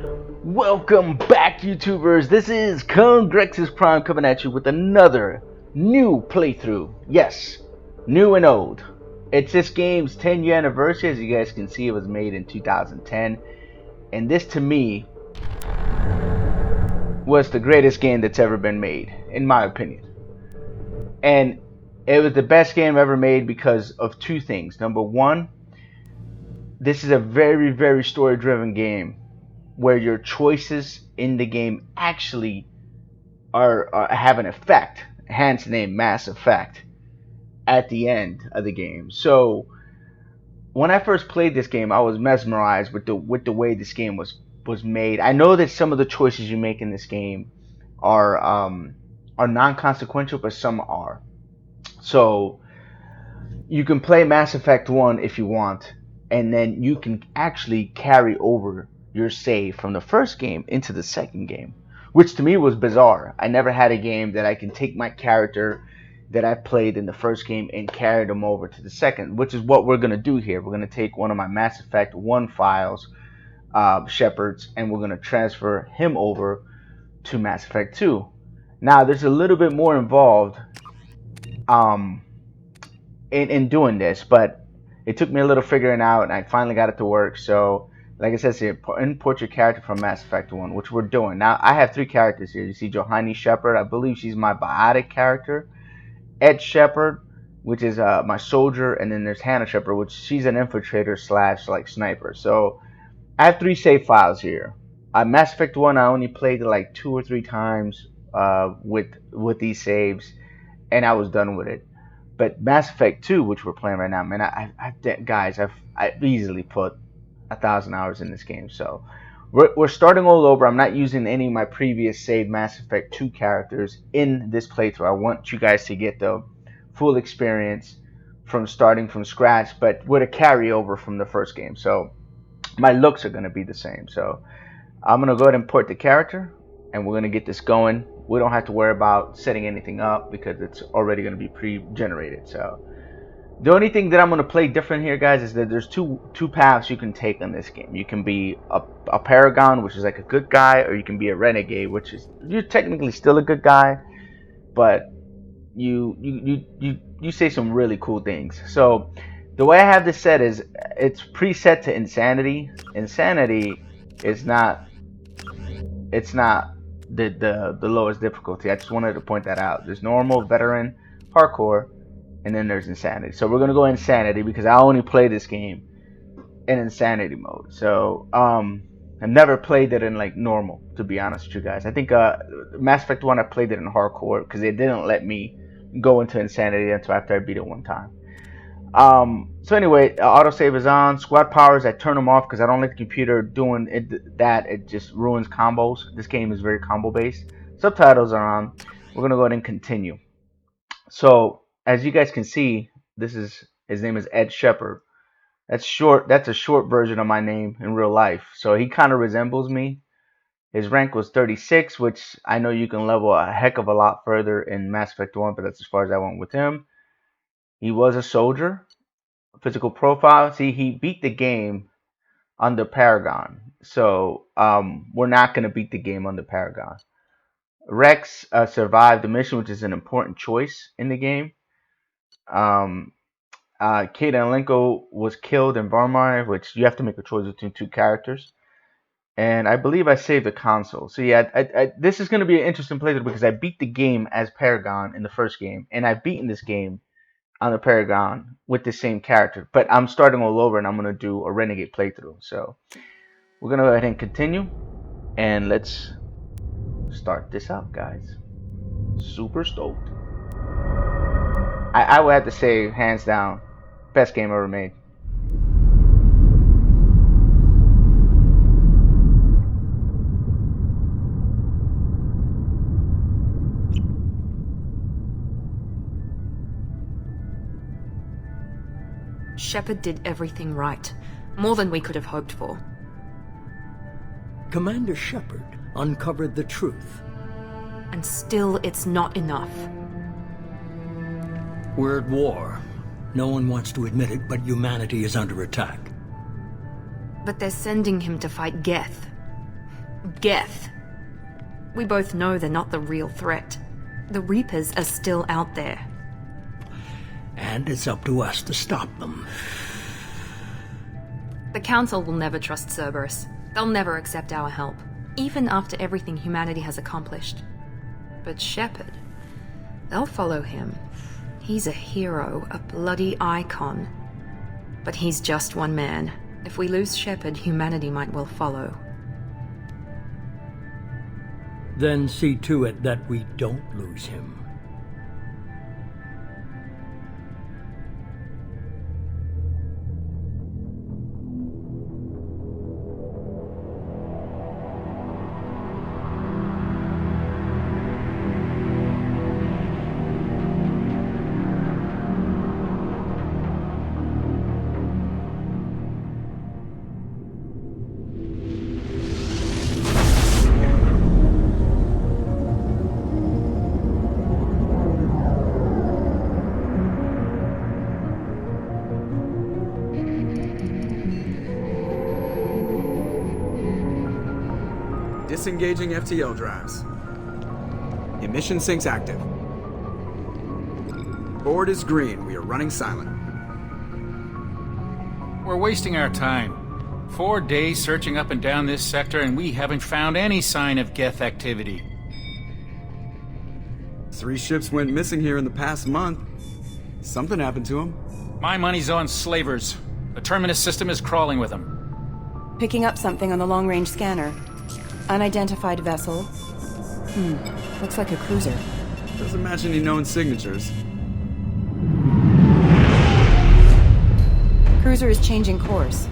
Welcome back, YouTubers. This is Congrexes Prime coming at you with another new playthrough. Yes, new and old. It's this game's 10-year anniversary. As you guys can see, it was made in 2010. And this, to me, was the greatest game that's ever been made, in my opinion. And it was the best game ever made because of two things. Number one, this is a very, very story-driven game where your choices in the game actually have an effect, hence the name Mass Effect, at the end of the game. So when I first played this game, I was mesmerized with the way this game was made. I know that some of the choices you make in this game are non-consequential, but some are. So you can play Mass Effect 1 if you want, and then you can actually carry over your save from the first game into the second game, which to me was bizarre. I never had a game that I can take my character that I played in the first game and carry them over to the second, which is what we're going to do here. We're going to take one of my Mass Effect 1 files, Shepard's, and we're going to transfer him over to Mass Effect 2. Now, there's a little bit more involved in doing this, but it took me a little figuring out, and I finally got it to work. So, like I said, import your character from Mass Effect 1, which we're doing. Now, I have three characters here. You see Johanny Shepard. I believe she's my biotic character. Ed Shepard, which is my soldier. And then there's Hannah Shepard, which she's an infiltrator / like sniper. So, I have three save files here. Mass Effect 1, I only played it like 2 or 3 times with these saves, and I was done with it. But Mass Effect 2, which we're playing right now, man, I've easily put 1,000 hours in this game. So we're starting all over. I'm not using any of my previous saved Mass Effect 2 characters in this playthrough. I want you guys to get the full experience from starting from scratch, but with a carryover from the first game. So my looks are going to be the same. So I'm going to go ahead and import the character, and we're going to get this going. We don't have to worry about setting anything up because it's already going to be pre-generated. So the only thing that I'm going to play different here, guys, is that there's two paths you can take on this game. You can be a Paragon, which is like a good guy, or you can be a Renegade, which is, you're technically still a good guy, but you say some really cool things. So the way I have this set is it's preset to Insanity. Insanity is not, it's not the lowest difficulty. I just wanted to point that out. There's normal, veteran, hardcore, and then there's Insanity. So we're going to go Insanity because I only play this game in Insanity mode. So I've never played it in like normal, to be honest with you guys. I think Mass Effect 1, I played it in hardcore because they didn't let me go into Insanity until after I beat it one time. So anyway, autosave is on. Squad powers, I turn them off because I don't like the computer doing that. It just ruins combos. This game is very combo based. Subtitles are on. We're going to go ahead and continue. So as you guys can see, his name is Ed Shepard. That's short. That's a short version of my name in real life. So he kind of resembles me. His rank was 36, which I know you can level a heck of a lot further in Mass Effect 1, but that's as far as I went with him. He was a soldier. Physical profile. See, he beat the game under Paragon. So we're not going to beat the game under Paragon. Rex survived the mission, which is an important choice in the game. Kate Alenko was killed in Varmar, which you have to make a choice between two characters. And I believe I saved the console. So yeah, this is going to be an interesting playthrough because I beat the game as Paragon in the first game, and I've beaten this game on the Paragon with the same character. But I'm starting all over, and I'm going to do a Renegade playthrough. So we're going to go ahead and continue, and let's start this up, guys. Super stoked. I would have to say, hands down, best game ever made. Shepard did everything right. More than we could have hoped for. Commander Shepard uncovered the truth. And still, it's not enough. We're at war. No one wants to admit it, but humanity is under attack. But they're sending him to fight Geth. Geth. We both know they're not the real threat. The Reapers are still out there. And it's up to us to stop them. The Council will never trust Cerberus. They'll never accept our help, even after everything humanity has accomplished. But Shepard, they'll follow him. He's a hero, a bloody icon. But he's just one man. If we lose Shepard, humanity might well follow. Then see to it that we don't lose him. Disengaging FTL drives. Emission sinks active. Board is green. We are running silent. We're wasting our time. 4 days searching up and down this sector, and we haven't found any sign of Geth activity. 3 ships went missing here in the past month. Something happened to them. My money's on slavers. The Terminus system is crawling with them. Picking up something on the long-range scanner. Unidentified vessel. Looks like a cruiser. Doesn't match any known signatures. Cruiser is changing course.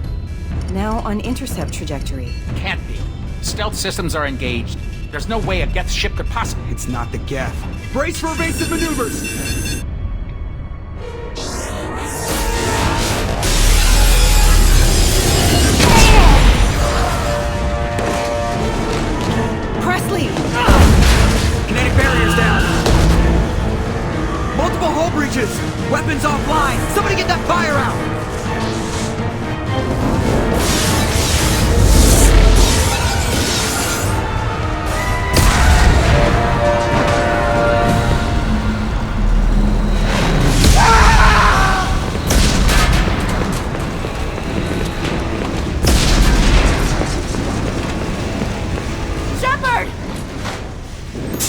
Now on intercept trajectory. Can't be. Stealth systems are engaged. There's no way a Geth ship could possibly... It's not the Geth. Brace for evasive maneuvers! Kinetic barriers down. Multiple hull breaches. Weapons offline. Somebody get that fire out.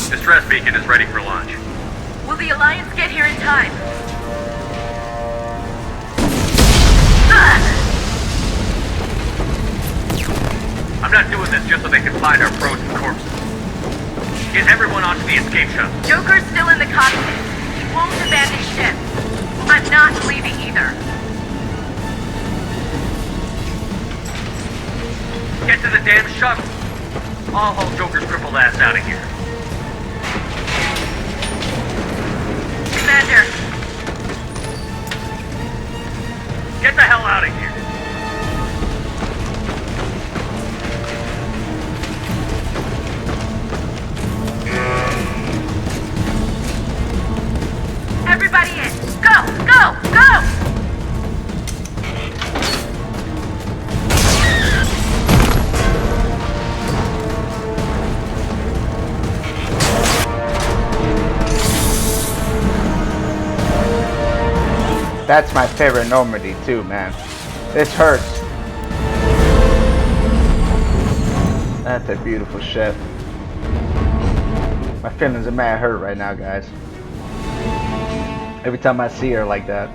Distress beacon is ready for launch. Will the Alliance get here in time? I'm not doing this just so they can find our frozen corpses. Get everyone onto the escape shuttle. Joker's still in the cockpit. He won't abandon ship. I'm not leaving either. Get to the damn shuttle. I'll haul Joker's crippled ass out of here. Commander. Get the hell out of here. Everybody in. Go! Go! Go! That's my favorite Normandy too, man. This hurts. That's a beautiful ship. My feelings are mad hurt right now, guys. Every time I see her like that.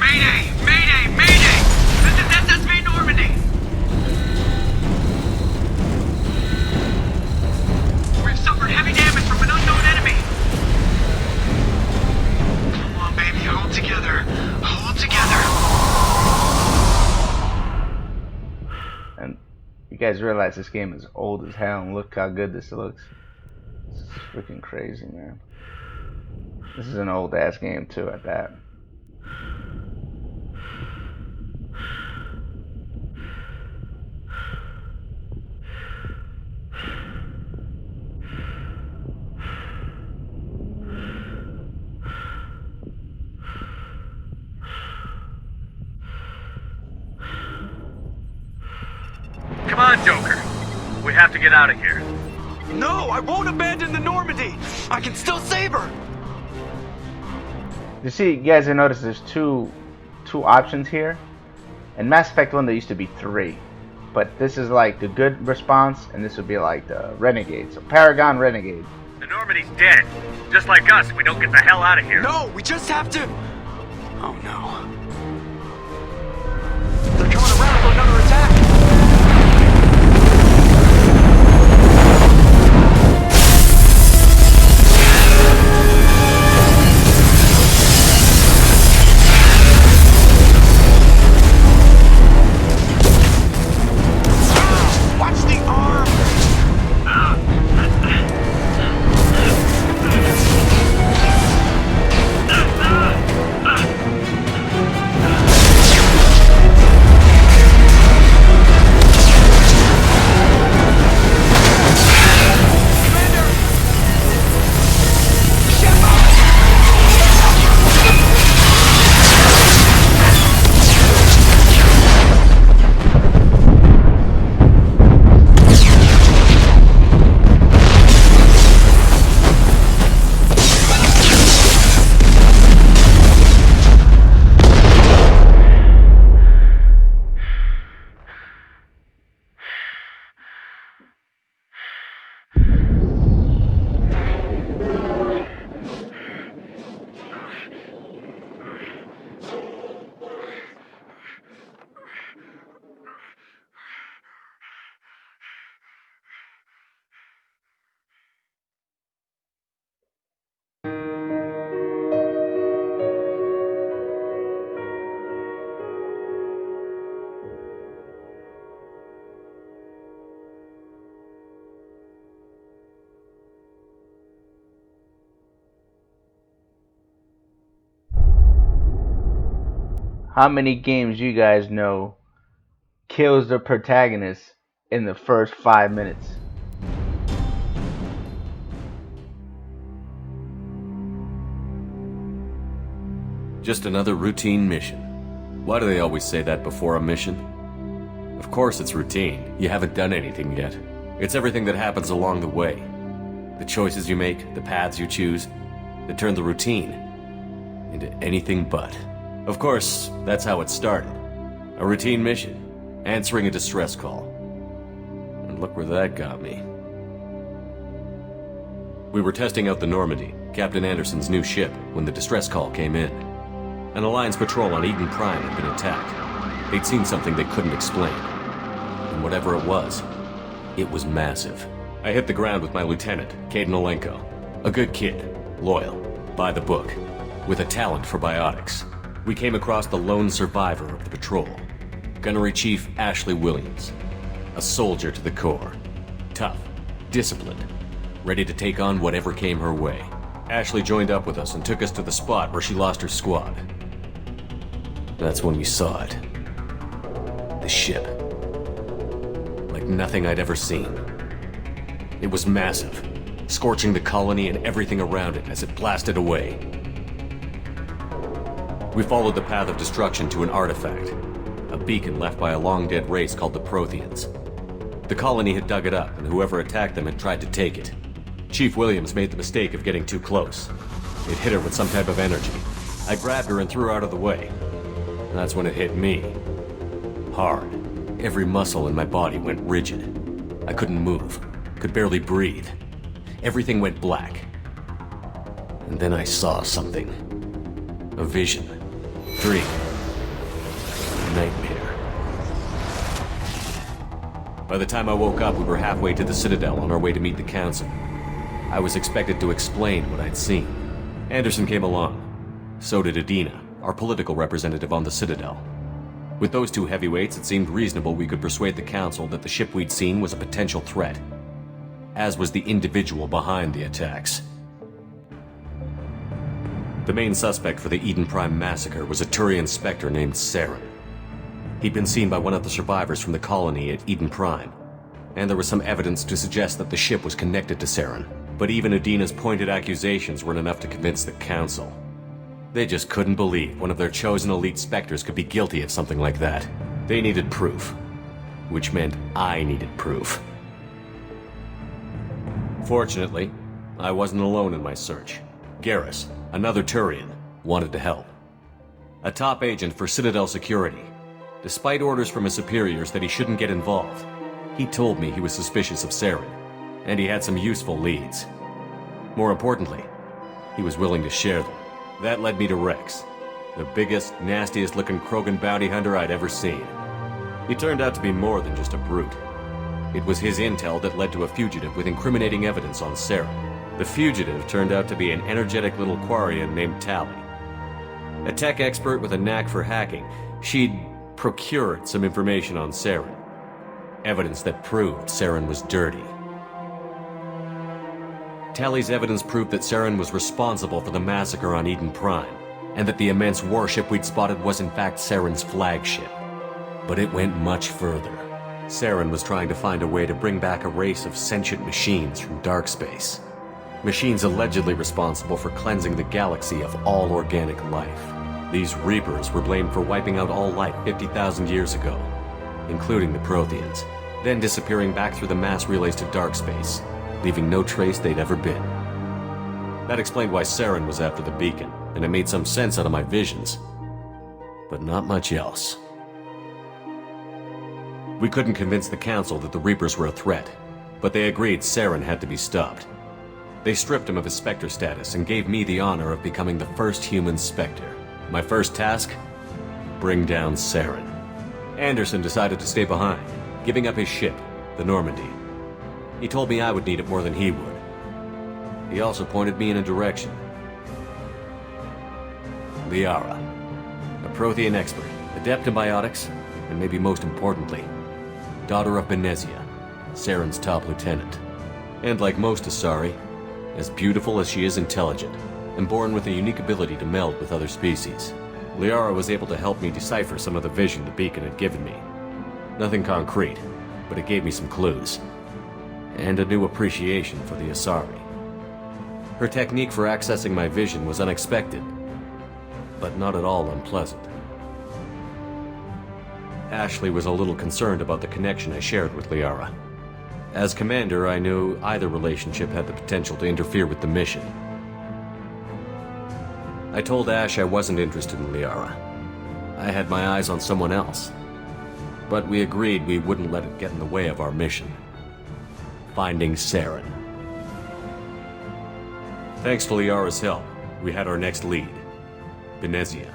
Mayday! Mayday! Mayday! This is SSV Normandy! We've suffered heavy damage from an unknown enemy! Come on, baby, hold together. Hold together. And you guys realize this game is old as hell, and look how good this looks. This is freaking crazy, man. This is an old ass game too at that. Joker. We have to get out of here. No, I won't abandon the Normandy! I can still save her! You see, you guys have noticed there's two options here. In Mass Effect 1 there used to be 3. But this is like the good response, and this would be like the Renegade. So Paragon, Renegade. The Normandy's dead. Just like us if we don't get the hell out of here. No, we just have to... Oh no. They're coming around for another attack! Watch the arm! How many games you guys know kills the protagonist in the first 5 minutes? Just another routine mission. Why do they always say that before a mission? Of course it's routine. You haven't done anything yet. It's everything that happens along the way. The choices you make, the paths you choose, that turn the routine into anything but. Of course, that's how it started. A routine mission, answering a distress call. And look where that got me. We were testing out the Normandy, Captain Anderson's new ship, when the distress call came in. An Alliance patrol on Eden Prime had been attacked. They'd seen something they couldn't explain. And whatever it was massive. I hit the ground with my lieutenant, Caden Olenko. A good kid, loyal, by the book, with a talent for biotics. We came across the lone survivor of the patrol, Gunnery Chief Ashley Williams. A soldier to the core. Tough, disciplined, ready to take on whatever came her way. Ashley joined up with us and took us to the spot where she lost her squad. That's when we saw it. The ship. Like nothing I'd ever seen. It was massive, scorching the colony and everything around it as it blasted away. We followed the path of destruction to an artifact, a beacon left by a long-dead race called the Protheans. The colony had dug it up, and whoever attacked them had tried to take it. Chief Williams made the mistake of getting too close. It hit her with some type of energy. I grabbed her and threw her out of the way. And that's when it hit me. Hard. Every muscle in my body went rigid. I couldn't move, could barely breathe. Everything went black. And then I saw something. A vision. Dream. Nightmare. By the time I woke up, we were halfway to the Citadel on our way to meet the Council. I was expected to explain what I'd seen. Anderson came along. So did Adina, our political representative on the Citadel. With those two heavyweights, it seemed reasonable we could persuade the Council that the ship we'd seen was a potential threat, as was the individual behind the attacks. The main suspect for the Eden Prime massacre was a Turian Spectre named Saren. He'd been seen by one of the survivors from the colony at Eden Prime, and there was some evidence to suggest that the ship was connected to Saren. But even Adina's pointed accusations weren't enough to convince the Council. They just couldn't believe one of their chosen elite Spectres could be guilty of something like that. They needed proof. which meant I needed proof. Fortunately, I wasn't alone in my search. Garrus, another Turian, wanted to help. A top agent for Citadel Security. Despite orders from his superiors that he shouldn't get involved, he told me he was suspicious of Saren, and he had some useful leads. More importantly, he was willing to share them. That led me to Rex, the biggest, nastiest-looking Krogan bounty hunter I'd ever seen. He turned out to be more than just a brute. It was his intel that led to a fugitive with incriminating evidence on Saren. The fugitive turned out to be an energetic little Quarian named Tally. A tech expert with a knack for hacking, she'd procured some information on Saren. Evidence that proved Saren was dirty. Tally's evidence proved that Saren was responsible for the massacre on Eden Prime, and that the immense warship we'd spotted was in fact Saren's flagship. But it went much further. Saren was trying to find a way to bring back a race of sentient machines from dark space. Machines allegedly responsible for cleansing the galaxy of all organic life. These Reapers were blamed for wiping out all life 50,000 years ago, including the Protheans, then disappearing back through the mass relays to dark space, leaving no trace they'd ever been. That explained why Saren was after the beacon, and it made some sense out of my visions. But not much else. We couldn't convince the Council that the Reapers were a threat, but they agreed Saren had to be stopped. They stripped him of his Spectre status and gave me the honor of becoming the first human Spectre. My first task? Bring down Saren. Anderson decided to stay behind, giving up his ship, the Normandy. He told me I would need it more than he would. He also pointed me in a direction. Liara, a Prothean expert, adept in biotics, and maybe most importantly, daughter of Benezia, Saren's top lieutenant. And like most Asari, as beautiful as she is intelligent, and born with a unique ability to meld with other species. Liara was able to help me decipher some of the vision the beacon had given me. Nothing concrete, but it gave me some clues. And a new appreciation for the Asari. Her technique for accessing my vision was unexpected, but not at all unpleasant. Ashley was a little concerned about the connection I shared with Liara. As commander, I knew either relationship had the potential to interfere with the mission. I told Ash I wasn't interested in Liara. I had my eyes on someone else. But we agreed we wouldn't let it get in the way of our mission. Finding Saren. Thanks to Liara's help, we had our next lead. Benezia.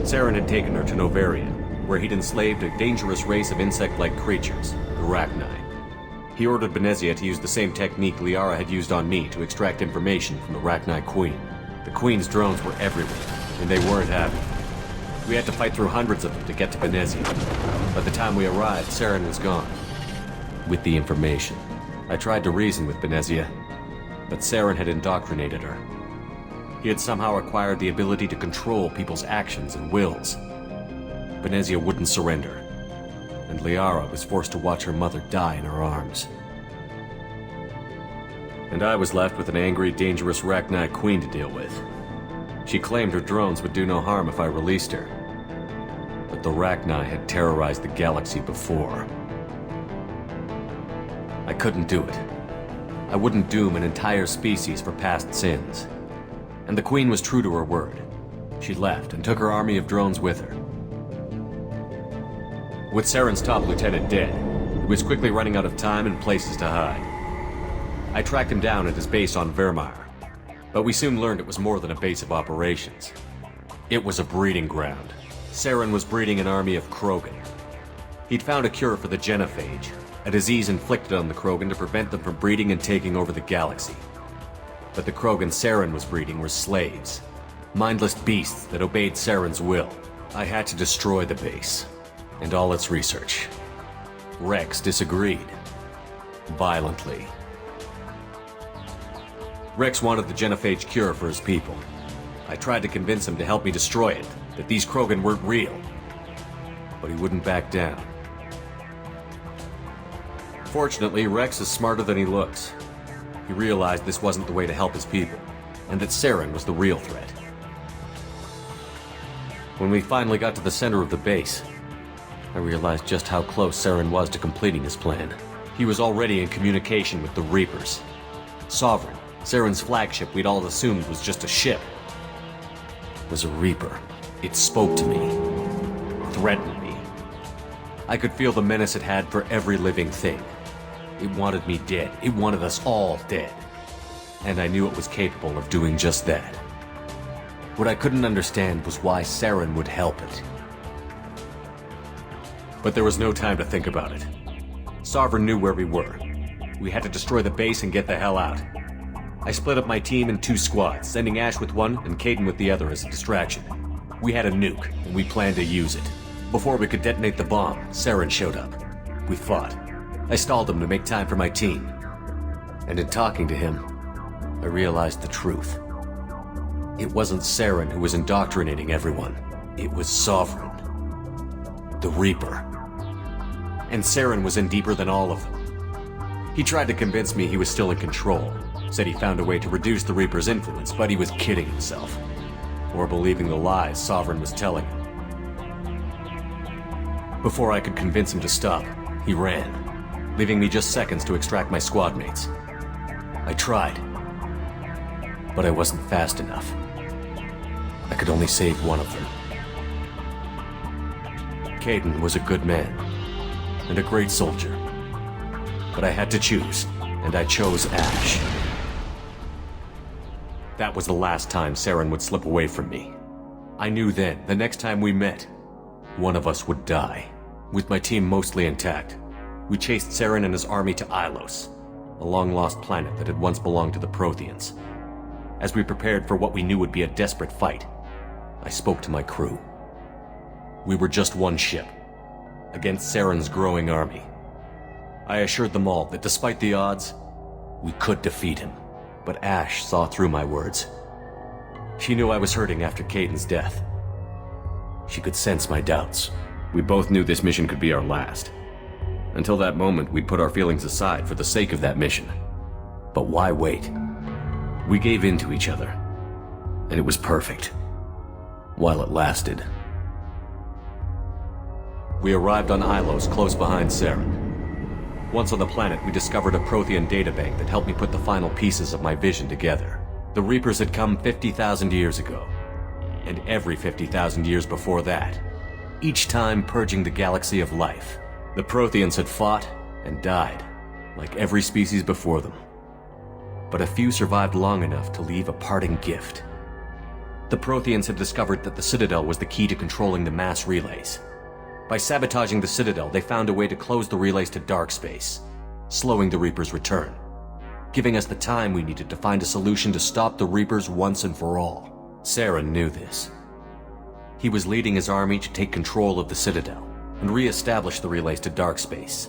Saren had taken her to Novaria, where he'd enslaved a dangerous race of insect-like creatures, the Rachni. He ordered Benezia to use the same technique Liara had used on me to extract information from the Rachni Queen. The Queen's drones were everywhere, and they weren't happy. We had to fight through hundreds of them to get to Benezia. By the time we arrived, Saren was gone. With the information. I tried to reason with Benezia, but Saren had indoctrinated her. He had somehow acquired the ability to control people's actions and wills. Benezia wouldn't surrender, and Liara was forced to watch her mother die in her arms. And I was left with an angry, dangerous Rachni Queen to deal with. She claimed her drones would do no harm if I released her. But the Rachni had terrorized the galaxy before. I couldn't do it. I wouldn't doom an entire species for past sins. And the Queen was true to her word. She left and took her army of drones with her. With Saren's top lieutenant dead, he was quickly running out of time and places to hide. I tracked him down at his base on Vermeer, but we soon learned it was more than a base of operations. It was a breeding ground. Saren was breeding an army of Krogan. He'd found a cure for the genophage, a disease inflicted on the Krogan to prevent them from breeding and taking over the galaxy. But the Krogan Saren was breeding were slaves, mindless beasts that obeyed Saren's will. I had to destroy the base, and all its research. Rex disagreed. Violently. Rex wanted the genophage cure for his people. I tried to convince him to help me destroy it, that these Krogan weren't real. But he wouldn't back down. Fortunately, Rex is smarter than he looks. He realized this wasn't the way to help his people, and that Saren was the real threat. When we finally got to the center of the base, I realized just how close Saren was to completing his plan. He was already in communication with the Reapers. Sovereign, Saren's flagship we'd all assumed was just a ship, was a Reaper. It spoke to me, threatened me. I could feel the menace it had for every living thing. It wanted me dead. It wanted us all dead. And I knew it was capable of doing just that. What I couldn't understand was why Saren would help it. But there was no time to think about it. Sovereign knew where we were. We had to destroy the base and get the hell out. I split up my team in 2 squads, sending Ash with one and Caden with the other as a distraction. We had a nuke, and we planned to use it. Before we could detonate the bomb, Saren showed up. We fought. I stalled him to make time for my team. And in talking to him, I realized the truth. It wasn't Saren who was indoctrinating everyone. It was Sovereign. The Reaper. And Saren was in deeper than all of them. He tried to convince me he was still in control. Said he found a way to reduce the Reaper's influence, but he was kidding himself. Or believing the lies Sovereign was telling him. Before I could convince him to stop, he ran, leaving me just seconds to extract my squad mates. I tried, but I wasn't fast enough. I could only save one of them. Caden was a good man, and a great soldier. But I had to choose, and I chose Ash. That was the last time Saren would slip away from me. I knew then, the next time we met, one of us would die. With my team mostly intact, we chased Saren and his army to Ilos, a long-lost planet that had once belonged to the Protheans. As we prepared for what we knew would be a desperate fight, I spoke to my crew. We were just one ship, against Saren's growing army. I assured them all that despite the odds, we could defeat him. But Ash saw through my words. She knew I was hurting after Caden's death. She could sense my doubts. We both knew this mission could be our last. Until that moment, we'd put our feelings aside for the sake of that mission. But why wait? We gave in to each other, and it was perfect. While it lasted. We arrived on Ilos, close behind Saren. Once on the planet, we discovered a Prothean databank that helped me put the final pieces of my vision together. The Reapers had come 50,000 years ago, and every 50,000 years before that, each time purging the galaxy of life. The Protheans had fought and died, like every species before them. But a few survived long enough to leave a parting gift. The Protheans had discovered that the Citadel was the key to controlling the mass relays. By sabotaging the Citadel, they found a way to close the relays to dark space, slowing the Reapers' return, giving us the time we needed to find a solution to stop the Reapers once and for all. Saren knew this. He was leading his army to take control of the Citadel and re-establish the relays to dark space,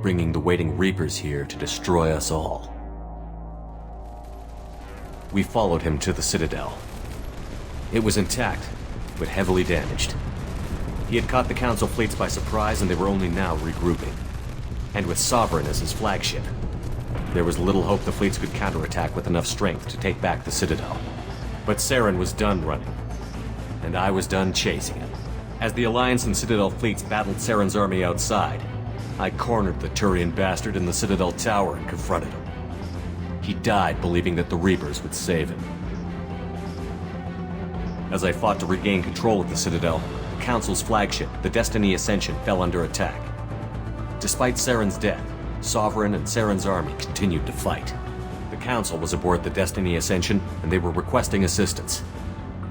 bringing the waiting Reapers here to destroy us all. We followed him to the Citadel. It was intact, but heavily damaged. He had caught the Council fleets by surprise, and they were only now regrouping. And with Sovereign as his flagship, there was little hope the fleets could counterattack with enough strength to take back the Citadel. But Saren was done running, and I was done chasing him. As the Alliance and Citadel fleets battled Saren's army outside, I cornered the Turian bastard in the Citadel tower and confronted him. He died believing that the Reapers would save him. As I fought to regain control of the Citadel, the Council's flagship, the Destiny Ascension, fell under attack. Despite Saren's death, Sovereign and Saren's army continued to fight. The Council was aboard the Destiny Ascension, and they were requesting assistance.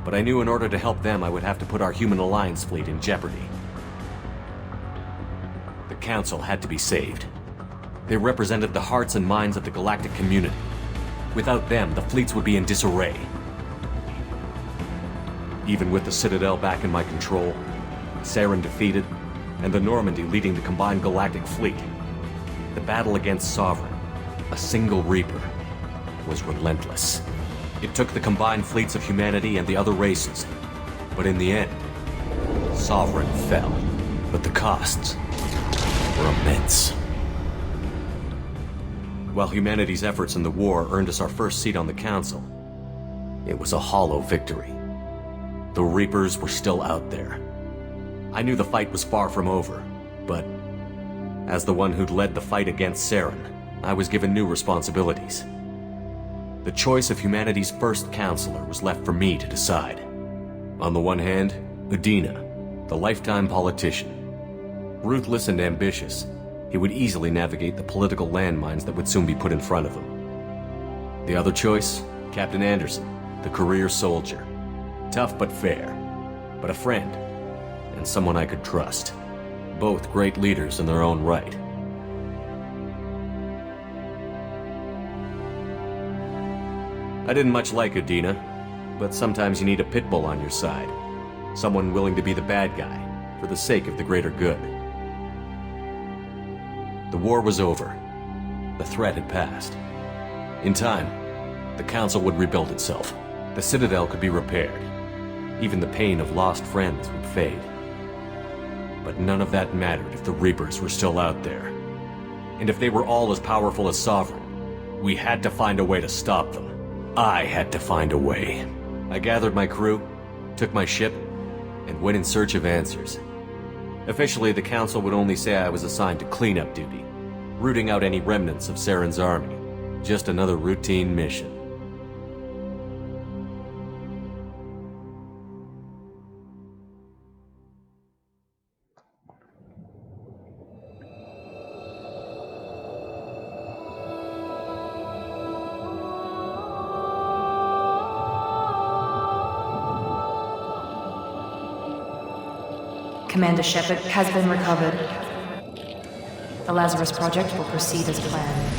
But I knew in order to help them, I would have to put our human Alliance fleet in jeopardy. The Council had to be saved. They represented the hearts and minds of the galactic community. Without them, the fleets would be in disarray. Even with the Citadel back in my control, Saren defeated, and the Normandy leading the combined galactic fleet, the battle against Sovereign, a single Reaper, was relentless. It took the combined fleets of humanity and the other races, but in the end, Sovereign fell. But the costs were immense. While humanity's efforts in the war earned us our first seat on the Council, it was a hollow victory. The Reapers were still out there. I knew the fight was far from over, but as the one who'd led the fight against Saren, I was given new responsibilities. The choice of humanity's first counselor was left for me to decide. On the one hand, Udina, the lifetime politician. Ruthless and ambitious, he would easily navigate the political landmines that would soon be put in front of him. The other choice, Captain Anderson, the career soldier. Tough but fair, but a friend, and someone I could trust. Both great leaders in their own right. I didn't much like Udina, but sometimes you need a pit bull on your side. Someone willing to be the bad guy, for the sake of the greater good. The war was over. The threat had passed. In time, the Council would rebuild itself. The Citadel could be repaired. Even the pain of lost friends would fade. But none of that mattered if the Reapers were still out there. And if they were all as powerful as Sovereign, we had to find a way to stop them. I had to find a way. I gathered my crew, took my ship, and went in search of answers. Officially, the Council would only say I was assigned to cleanup duty, rooting out any remnants of Saren's army. Just another routine mission. Commander Shepard has been recovered. The Lazarus Project will proceed as planned.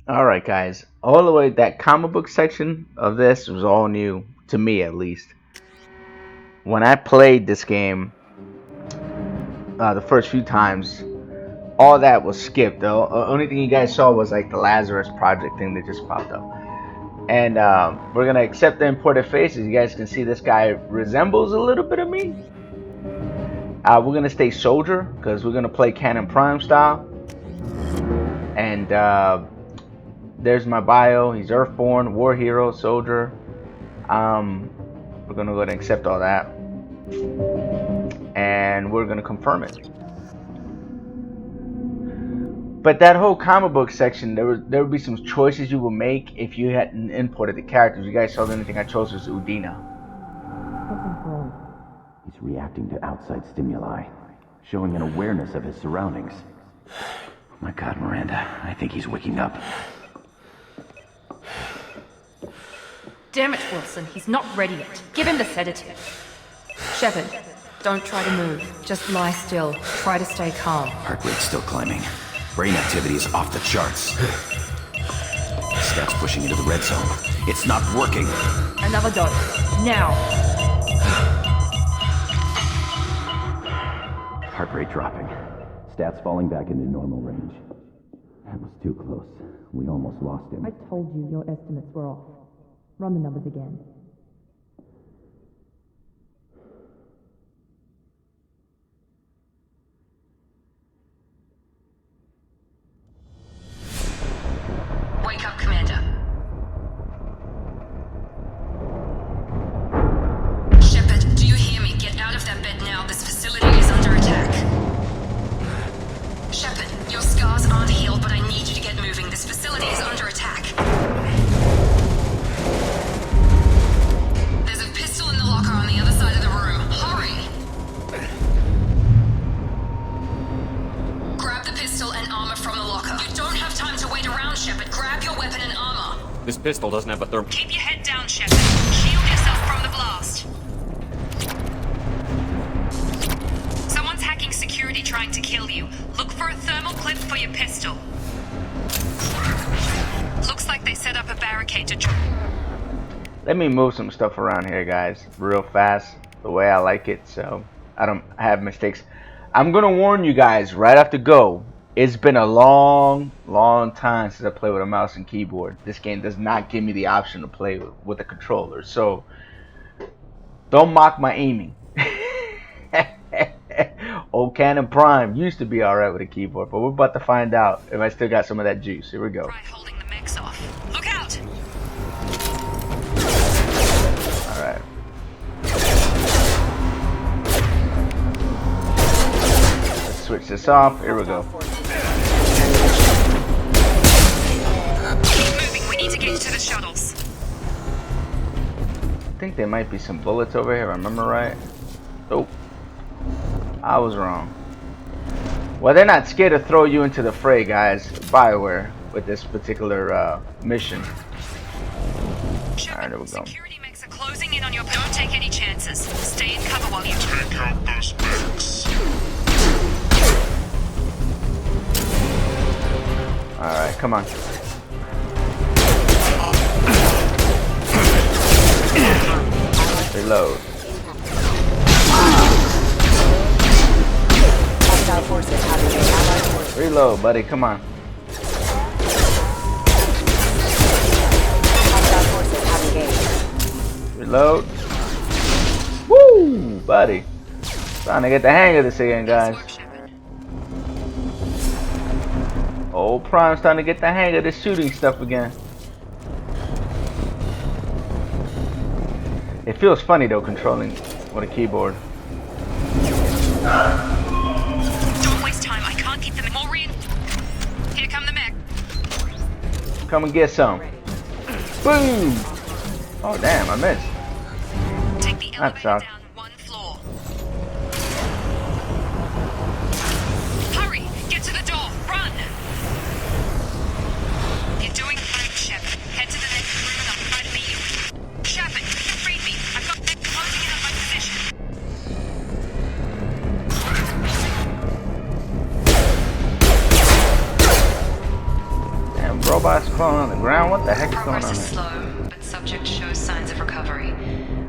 Alright guys, all the way, that comic book section of this was all new, to me at least. When I played this game, the first few times, all that was skipped. The only thing you guys saw was like the Lazarus Project thing that just popped up. And we're going to accept the imported faces. You guys can see this guy resembles a little bit of me. We're going to stay soldier, because we're going to play Canon Prime style. And there's my bio. He's Earthborn, war hero, soldier. We're gonna go ahead and accept all that, and we're gonna confirm it. But that whole comic book section, there would be some choices you would make if you hadn't imported the characters. You guys saw the only thing I chose was Udina. He's reacting to outside stimuli, showing an awareness of his surroundings. Oh my God, Miranda, I think he's waking up. Damn it, Wilson, he's not ready yet. Give him the sedative. Shepard, don't try to move. Just lie still. Try to stay calm. Heart rate's still climbing. Brain activity is off the charts. Stats pushing into the red zone. It's not working. Another dose. Now. Heart rate dropping. Stats falling back into normal range. That was too close. We almost lost him. I told you your estimates were off. Run the numbers again. Wake up, Commander. Shepard, do you hear me? Get out of that bed now. This facility is under attack. Shepard, your scars aren't healed, but I need you to get moving. This facility is under attack. There's a pistol in the locker on the other side of the room. Hurry! Grab the pistol and armor from the locker. You don't have time to wait around, Shepard. Grab your weapon and armor. This pistol doesn't have a therm- Keep your head down, Shepard. Shield yourself from the blast. Someone's security trying to kill you. Look for a thermal clip for your pistol. Looks like they set up a barricade to... Let me move some stuff around here, guys, real fast, the way I like it, so I don't have mistakes. I'm gonna warn you guys right off the go. It's been a long time since I played with a mouse and keyboard. This game does not give me the option to play with a controller, so don't mock my aiming. Old Cannon Prime used to be alright with a keyboard, but we're about to find out if I still got some of that juice. Here we go. Try holding the mechs off. Look out! Alright. Let's switch this off. Here we go. Keep moving. We need to get to the shuttles. I think there might be some bullets over here, if I remember right. Nope. I was wrong. Well, they're not scared to throw you into the fray, guys. BioWare with this particular mission. Alright, there we go. Security mechs are closing in on your... Don't take any chances. Stay in cover while you... Take out those mechs. Alright, come on. Reload. Reload, buddy, come on. Reload. Woo, buddy. Trying to get the hang of this again, guys. Old Prime's trying to get the hang of this shooting stuff again. It feels funny though, controlling with a keyboard. Don't waste time. I can't keep them in. More Here come the mech. Come and get some. Boom! Oh damn, I missed. Take the That elevator sucked. down one floor. Hurry! Get to the door! Run! You're doing fine, Shepard. Head to the next room and I'll try to meet you. Shepard, read me. I've got them closing in on my position. Damn, robots crawling on the ground. What the heck is going Progress on is here? slow, but subject shows signs of recovery.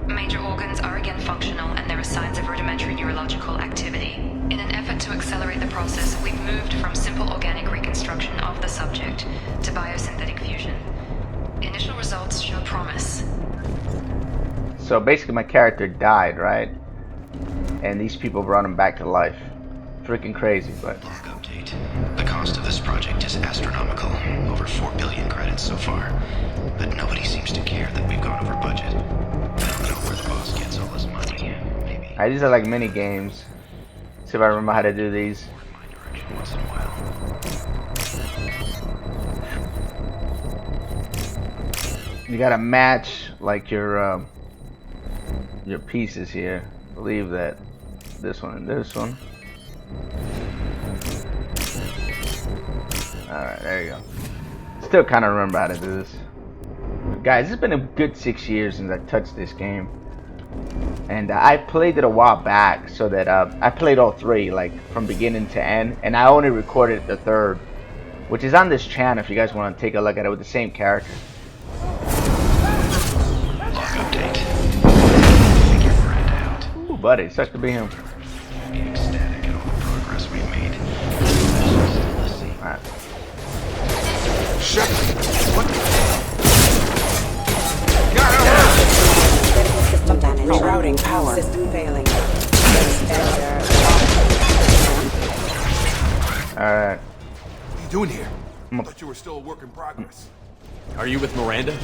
Major organs are again functional, and there are signs of rudimentary neurological activity. In an effort to accelerate the process, we've moved from simple organic reconstruction of the subject to biosynthetic fusion. Initial results show promise. So basically my character died, right? And these people brought him back to life. Freaking crazy, but... Log update. The cost of this project is astronomical. Over 4 billion credits so far. But nobody seems to care that we've gone over budget. I don't know where the boss gets all this money. Maybe... These are like mini games. See if I remember how to do these. my direction once in a while. You gotta match like your pieces here. I believe that this one and this one. Alright, there you go. Still kind of remember how to do this. Guys, it's been a good 6 years since I touched this game. And I played it a while back, so that I played all three, like from beginning to end. And I only recorded the third, which is on this channel if you guys want to take a look at it with the same character. Log update. Figure Miranda out. Ooh, buddy, it sucks to be him. Be ecstatic at all the progress we've made. Alright. Shut what the... Routing power. System failing. Alright. What are you doing here? I thought you were still a work in progress. Are you with Miranda?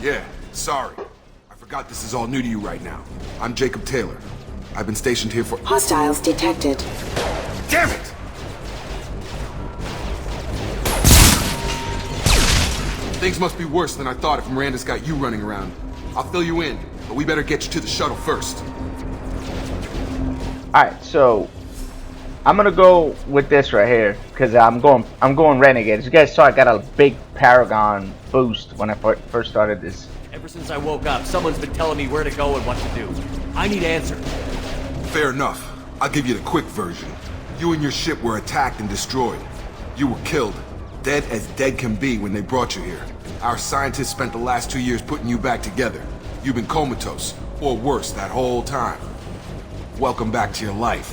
Yeah, sorry. I forgot this is all new to you right now. I'm Jacob Taylor. I've been stationed here for... Hostiles detected. Damn it! Things must be worse than I thought if Miranda's got you running around. I'll fill you in, but we better get you to the shuttle first. Alright, so I'm gonna go with this right here because I'm going Renegade. As you guys saw, I got a big Paragon boost when I first started this. Ever since I woke up, someone's been telling me where to go and what to do. I need answers. Fair enough. I'll give you the quick version. You and your ship were attacked and destroyed. You were killed. Dead as dead can be when they brought you here. Our scientists spent the last 2 years putting you back together. You've been comatose, or worse, that whole time. Welcome back to your life.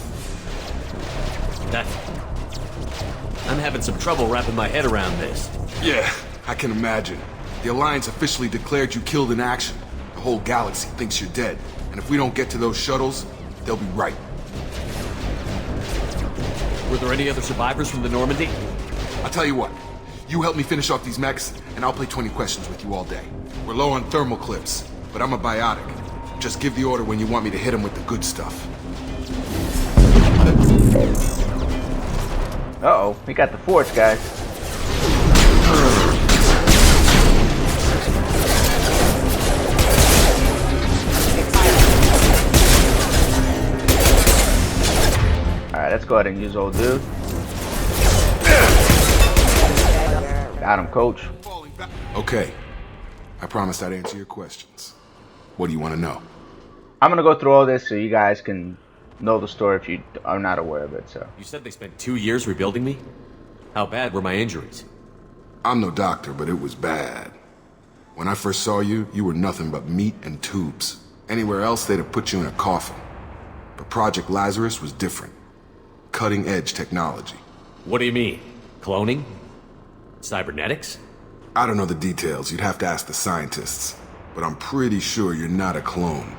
I'm having some trouble wrapping my head around this. Yeah, I can imagine. The Alliance officially declared you killed in action. The whole galaxy thinks you're dead. And if we don't get to those shuttles, they'll be right. Were there any other survivors from the Normandy? I'll tell you what. You help me finish off these mechs, and I'll play 20 questions with you all day. We're low on thermal clips, but I'm a biotic. Just give the order when you want me to hit them with the good stuff. Uh-oh, we got the force, guys. Alright, let's go ahead and use old dude. Got him, coach. Okay. I promised I'd answer your questions. What do you want to know? I'm gonna go through all this so you guys can know the story if you are not aware of it, so. You said they spent 2 years rebuilding me? How bad were my injuries? I'm no doctor, but it was bad. When I first saw you, you were nothing but meat and tubes. Anywhere else, they'd have put you in a coffin. But Project Lazarus was different. Cutting-edge technology. What do you mean? Cloning? Cybernetics? I don't know the details. You'd have to ask the scientists. But I'm pretty sure you're not a clone.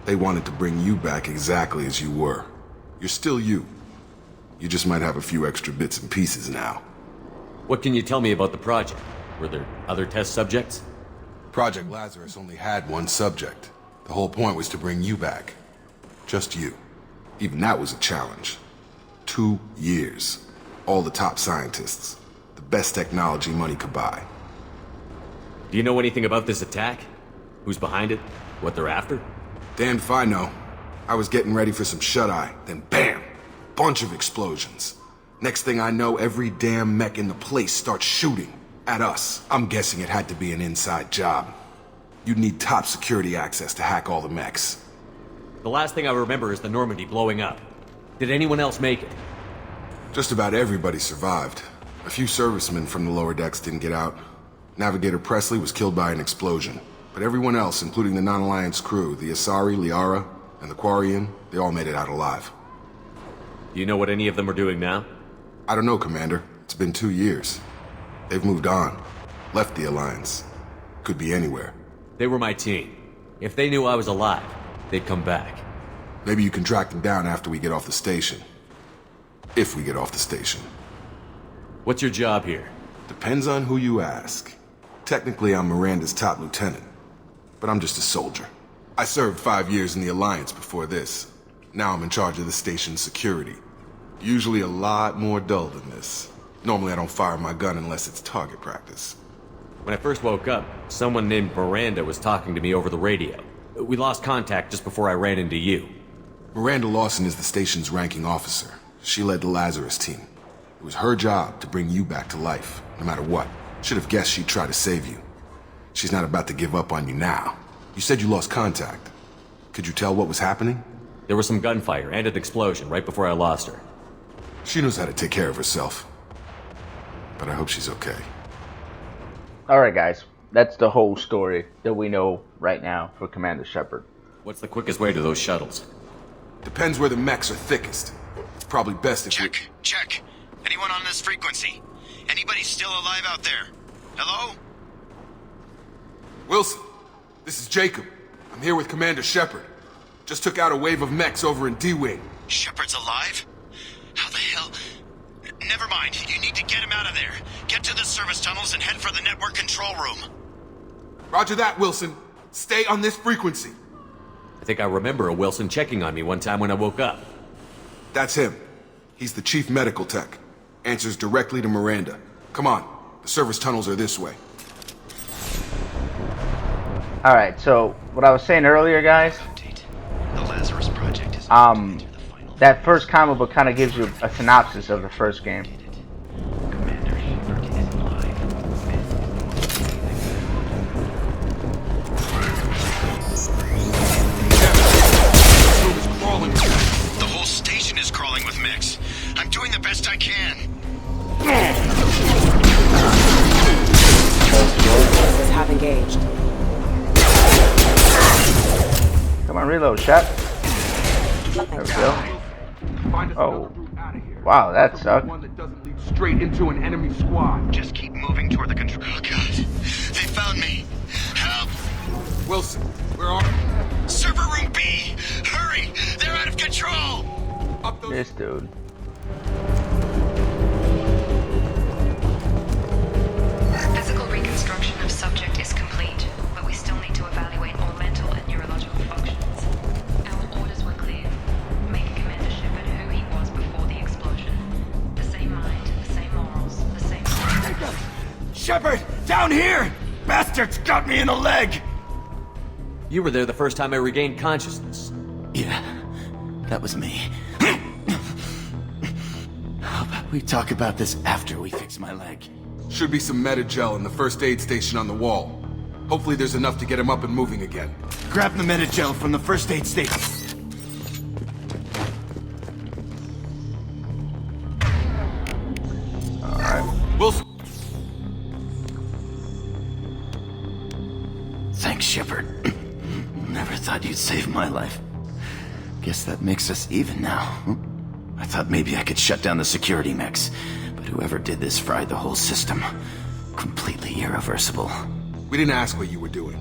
They wanted to bring you back exactly as you were. You're still you. You just might have a few extra bits and pieces now. What can you tell me about the project? Were there other test subjects? Project Lazarus only had one subject. The whole point was to bring you back. Just you. Even that was a challenge. 2 years. All the top scientists. The best technology money could buy. Do you know anything about this attack? Who's behind it? What they're after? Damned if I know. I was getting ready for some shut-eye, then bam! Bunch of explosions. Next thing I know, every damn mech in the place starts shooting. At us. I'm guessing it had to be an inside job. You'd need top security access to hack all the mechs. The last thing I remember is the Normandy blowing up. Did anyone else make it? Just about everybody survived. A few servicemen from the lower decks didn't get out. Navigator Presley was killed by an explosion. But everyone else, including the non-Alliance crew, the Asari, Liara, and the Quarian, they all made it out alive. Do you know what any of them are doing now? I don't know, Commander. It's been 2 years. They've moved on. Left the Alliance. Could be anywhere. They were my team. If they knew I was alive, they'd come back. Maybe you can track them down after we get off the station. If we get off the station. What's your job here? Depends on who you ask. Technically, I'm Miranda's top lieutenant. But I'm just a soldier. I served 5 years in the Alliance before this. Now I'm in charge of the station's security. Usually a lot more dull than this. Normally I don't fire my gun unless it's target practice. When I first woke up, someone named Miranda was talking to me over the radio. We lost contact just before I ran into you. Miranda Lawson is the station's ranking officer. She led the Lazarus team. It was her job to bring you back to life, no matter what. Should have guessed she'd try to save you. She's not about to give up on you now. You said you lost contact. Could you tell what was happening? There was some gunfire and an explosion right before I lost her. She knows how to take care of herself. But I hope she's okay. Alright guys, that's the whole story that we know right now for Commander Shepard. What's the quickest way to those shuttles? Depends where the mechs are thickest. It's probably best if Check. Anyone on this frequency? Anybody still alive out there? Hello? Wilson, this is Jacob. I'm here with Commander Shepard. Just took out a wave of mechs over in D-Wing. Shepard's alive? How the hell? Never mind. You need to get him out of there. Get to the service tunnels and head for the network control room. Roger that, Wilson. Stay on this frequency. I think I remember a Wilson checking on me one time when I woke up. That's him. He's the chief medical tech. Answers directly to Miranda. Come on. The service tunnels are this way. Alright, so what I was saying earlier, guys, The Lazarus Project is that first comic book kind of gives you a synopsis of the first game. Commander Shepard is alive. The whole station is crawling with mechs. on, reload, Shep. There we go. Oh. Wow, that sucked. One that doesn't lead straight into an enemy squad. Just keep moving toward the control. Oh God, they found me. Help! Wilson, where are Server room B. Hurry! They're out of control. up those? This dude. Physical reconstruction of subject is complete, but we still need to evaluate all mental and neurological functions. Our orders were clear. Make Commander Shepard who he was before the explosion. The same mind, the same morals, the same... Shepard, down here! Bastards got me in the leg! You were there the first time I regained consciousness. Yeah, that was me. How about we talk about this after we fix my leg? Should be some Metagel in the first aid station on the wall. Hopefully there's enough to get him up and moving again. Grab the Metagel from the first aid station. Alright. Wilson. Thanks, Shepard. Never thought you'd save my life. Guess that makes us even now. I thought maybe I could shut down the security mechs, but whoever did this fried the whole system. Completely irreversible. We didn't ask what you were doing.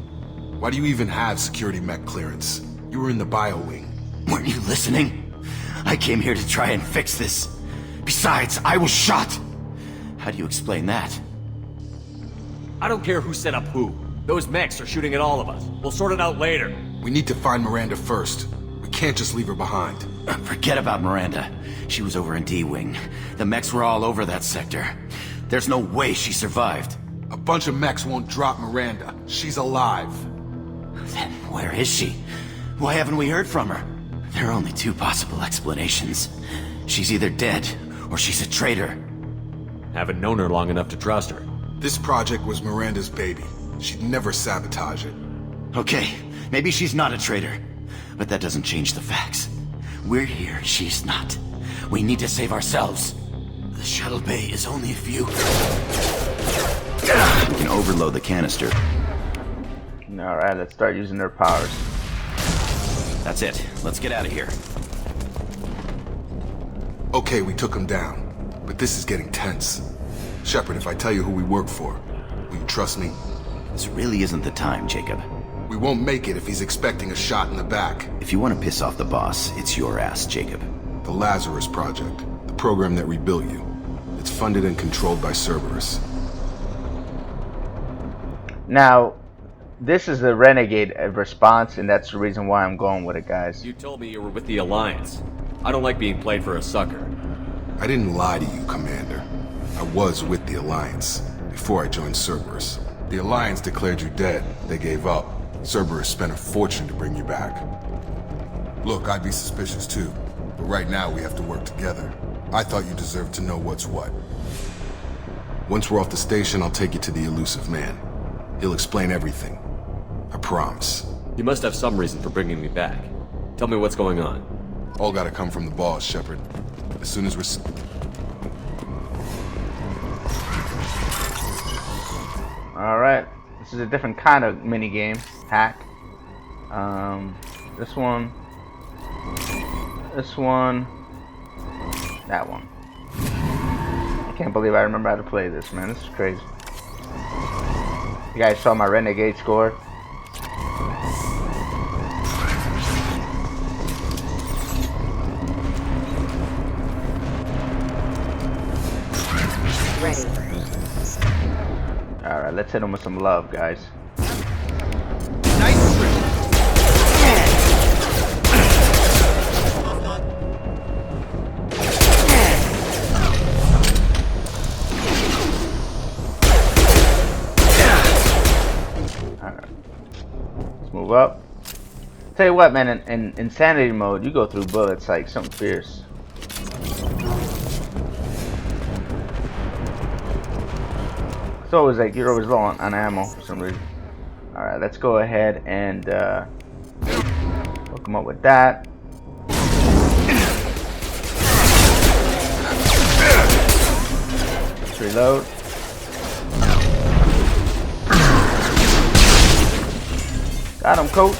Why do you even have security mech clearance? You were in the bio wing. Weren't you listening? I came here to try and fix this. Besides, I was shot. How do you explain that? I don't care who set up who. Those mechs are shooting at all of us. We'll sort it out later. We need to find Miranda first. We can't just leave her behind. Forget about Miranda. She was over in D-Wing. The mechs were all over that sector. There's no way she survived. A bunch of mechs won't drop Miranda. She's alive. Then where is she? Why haven't we heard from her? There are only two possible explanations. She's either dead, or she's a traitor. Haven't known her long enough to trust her. This project was Miranda's baby. She'd never sabotage it. Okay, maybe she's not a traitor. But that doesn't change the facts. We're here, she's not. We need to save ourselves. The shuttle bay is only a few... We can overload the canister. Alright, let's start using their powers. That's it. Let's get out of here. Okay, we took him down. But this is getting tense. Shepard, if I tell you who we work for, will you trust me? This really isn't the time, Jacob. We won't make it if he's expecting a shot in the back. If you want to piss off the boss, it's your ass, Jacob. The Lazarus Project, the program that rebuilt you. It's funded and controlled by Cerberus. Now, this is the Renegade response, and that's the reason why I'm going with it, guys. You told me you were with the Alliance. I don't like being played for a sucker. I didn't lie to you, Commander. I was with the Alliance, before I joined Cerberus. The Alliance declared you dead. They gave up. Cerberus spent a fortune to bring you back. Look, I'd be suspicious too, but right now we have to work together. I thought you deserved to know what's what. Once we're off the station, I'll take you to the elusive man. He'll explain everything. I promise. You must have some reason for bringing me back. Tell me what's going on. All gotta come from the boss, Shepard. As soon as we're... Alright, this is a different kind of mini game. Hack. This one. This one. That one. I can't believe I remember how to play this, man. This is crazy. You guys saw my Renegade score. Alright, let's hit him with some love, guys. Nice trick. Alright. Let's move up. Tell you what, man, in insanity mode, you go through bullets like something fierce. It's always like you're always low on ammo for some reason. Alright, let's go ahead and hook him up with that. Let's reload. Got him, coach.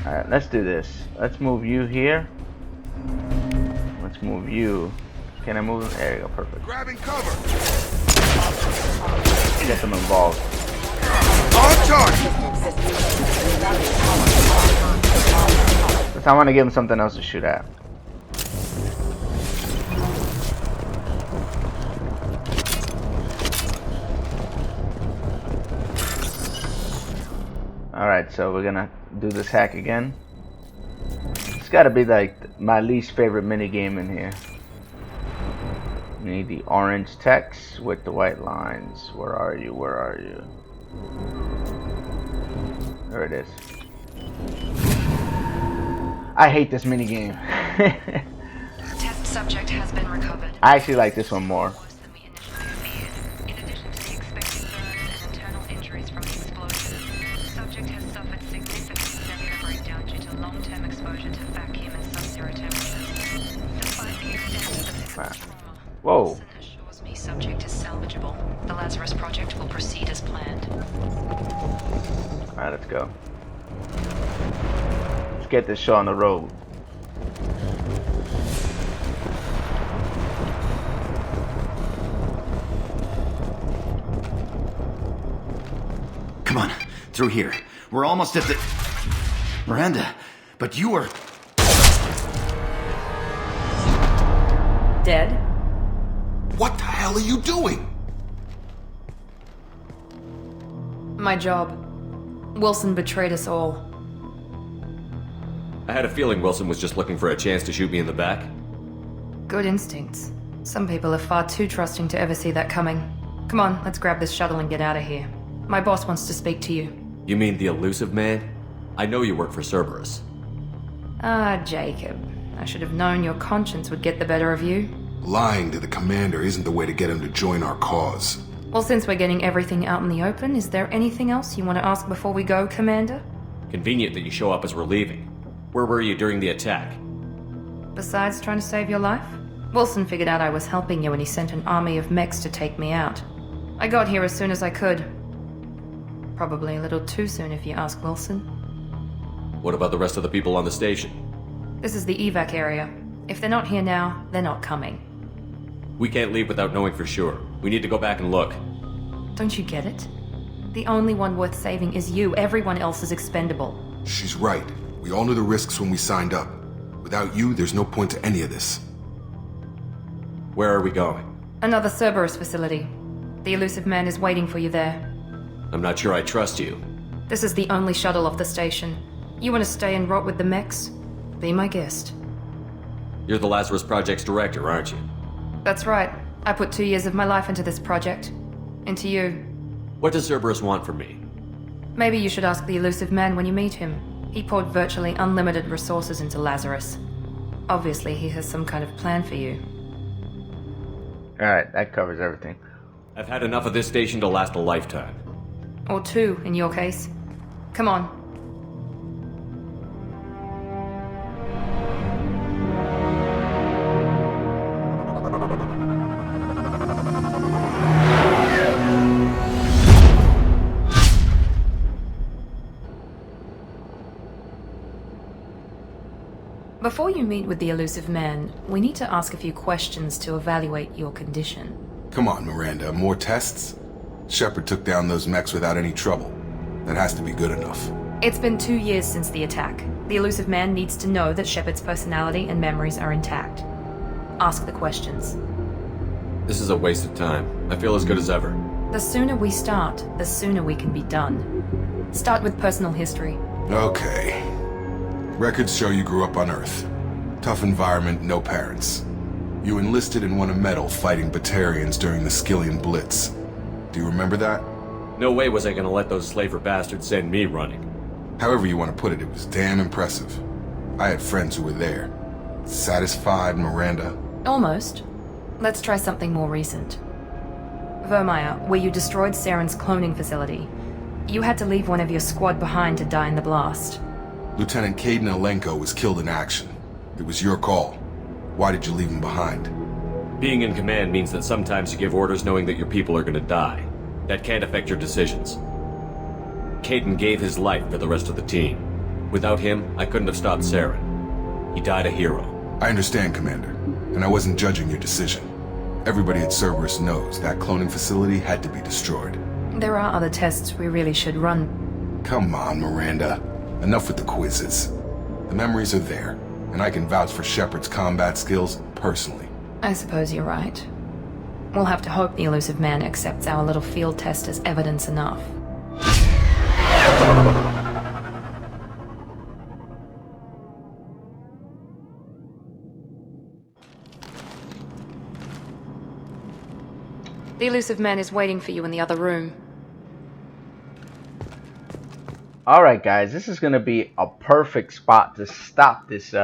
Alright, let's do this. Let's move you here. Let's move you. Can I move him? There you go, perfect. Grabbing cover. Get them involved. On target. Because I want to give him something else to shoot at. Alright, so we're gonna do this hack again. It's gotta be like my least favorite minigame in here. We need the orange text with the white lines. Where are you? Where are you? There it is. I hate this minigame. Test subject has been recovered. I actually like this one more. In addition to the expected burns and internal injuries from the explosion, the subject has suffered significant cellular breakdown due to long-term exposure to vacuum and sub-zero temperatures. Despite the extent of the physical trauma, Whoa. Wilson assures me subject is salvageable. The Lazarus Project will proceed as planned. Alright, let's go. Let's get this show on the road. Come on, through here. We're almost at the... Miranda, but you are... Dead? What the hell are you doing? My job. Wilson betrayed us all. I had a feeling Wilson was just looking for a chance to shoot me in the back. Good instincts. Some people are far too trusting to ever see that coming. Come on, let's grab this shuttle and get out of here. My boss wants to speak to you. You mean the elusive man? I know you work for Cerberus. Ah, Jacob. I should have known your conscience would get the better of you. Lying to the commander isn't the way to get him to join our cause. Well, since we're getting everything out in the open, is there anything else you want to ask before we go, Commander? Convenient that you show up as we're leaving. Where were you during the attack? Besides trying to save your life? Wilson figured out I was helping you and he sent an army of mechs to take me out. I got here as soon as I could. Probably a little too soon if you ask Wilson. What about the rest of the people on the station? This is the evac area. If they're not here now, they're not coming. We can't leave without knowing for sure. We need to go back and look. Don't you get it? The only one worth saving is you. Everyone else is expendable. She's right. We all knew the risks when we signed up. Without you, there's no point to any of this. Where are we going? Another Cerberus facility. The elusive man is waiting for you there. I'm not sure I trust you. This is the only shuttle off the station. You want to stay and rot with the mechs? Be my guest. You're the Lazarus Project's director, aren't you? That's right. I put 2 years of my life into this project. Into you. What does Cerberus want from me? Maybe you should ask the elusive man when you meet him. He poured virtually unlimited resources into Lazarus. Obviously, he has some kind of plan for you. Alright, that covers everything. I've had enough of this station to last a lifetime. Or 2, in your case. Come on. Before you meet with the elusive man, we need to ask a few questions to evaluate your condition. Come on, Miranda, more tests? Shepard took down those mechs without any trouble. That has to be good enough. It's been 2 years since the attack. The elusive man needs to know that Shepard's personality and memories are intact. Ask the questions. This is a waste of time. I feel as good as ever. The sooner we start, the sooner we can be done. Start with personal history. Okay. Records show you grew up on Earth. Tough environment, no parents. You enlisted and won a medal fighting Batarians during the Skillian Blitz. Do you remember that? No way was I gonna let those slaver bastards send me running. However you want to put it, it was damn impressive. I had friends who were there. Satisfied, Miranda? Almost. Let's try something more recent. Vermeer, where you destroyed Saren's cloning facility. You had to leave one of your squad behind to die in the blast. Lieutenant Caden Alenko was killed in action. It was your call. Why did you leave him behind? Being in command means that sometimes you give orders knowing that your people are gonna die. That can't affect your decisions. Caden gave his life for the rest of the team. Without him, I couldn't have stopped Saren. He died a hero. I understand, Commander, and I wasn't judging your decision. Everybody at Cerberus knows that cloning facility had to be destroyed. There are other tests we really should run. Come on, Miranda. Enough with the quizzes. The memories are there, and I can vouch for Shepard's combat skills personally. I suppose you're right. We'll have to hope the elusive man accepts our little field test as evidence enough. The elusive man is waiting for you in the other room. Alright guys, this is going to be a perfect spot to stop this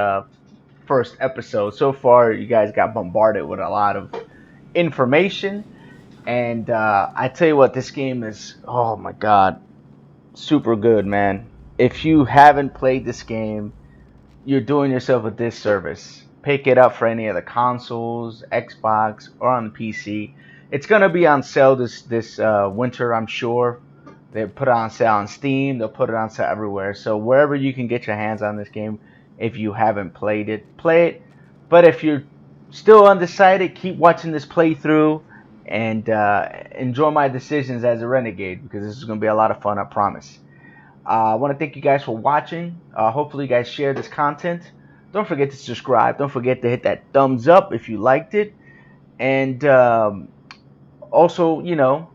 first episode. So far, you guys got bombarded with a lot of information. And I tell you what, this game is, oh my god, super good, man. If you haven't played this game, you're doing yourself a disservice. Pick it up for any of the consoles, Xbox, or on the PC. It's going to be on sale this winter, I'm sure. They put it on sale on Steam. They'll put it on sale everywhere. So wherever you can get your hands on this game, if you haven't played it, play it. But if you're still undecided, keep watching this playthrough and enjoy my decisions as a renegade, because this is going to be a lot of fun, I promise. I want to thank you guys for watching. Hopefully you guys share this content. Don't forget to subscribe. Don't forget to hit that thumbs up if you liked it. And also, you know,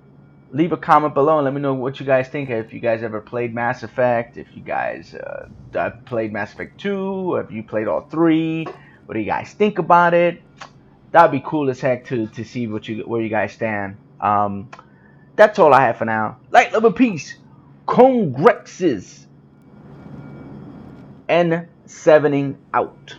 leave a comment below and let me know what you guys think. If you guys ever played Mass Effect, if you guys played Mass Effect 2, if you played all 3, what do you guys think about it? That'd be cool as heck to see where you guys stand. That's all I have for now. Light, love, and peace. Congrexes. N7ing out.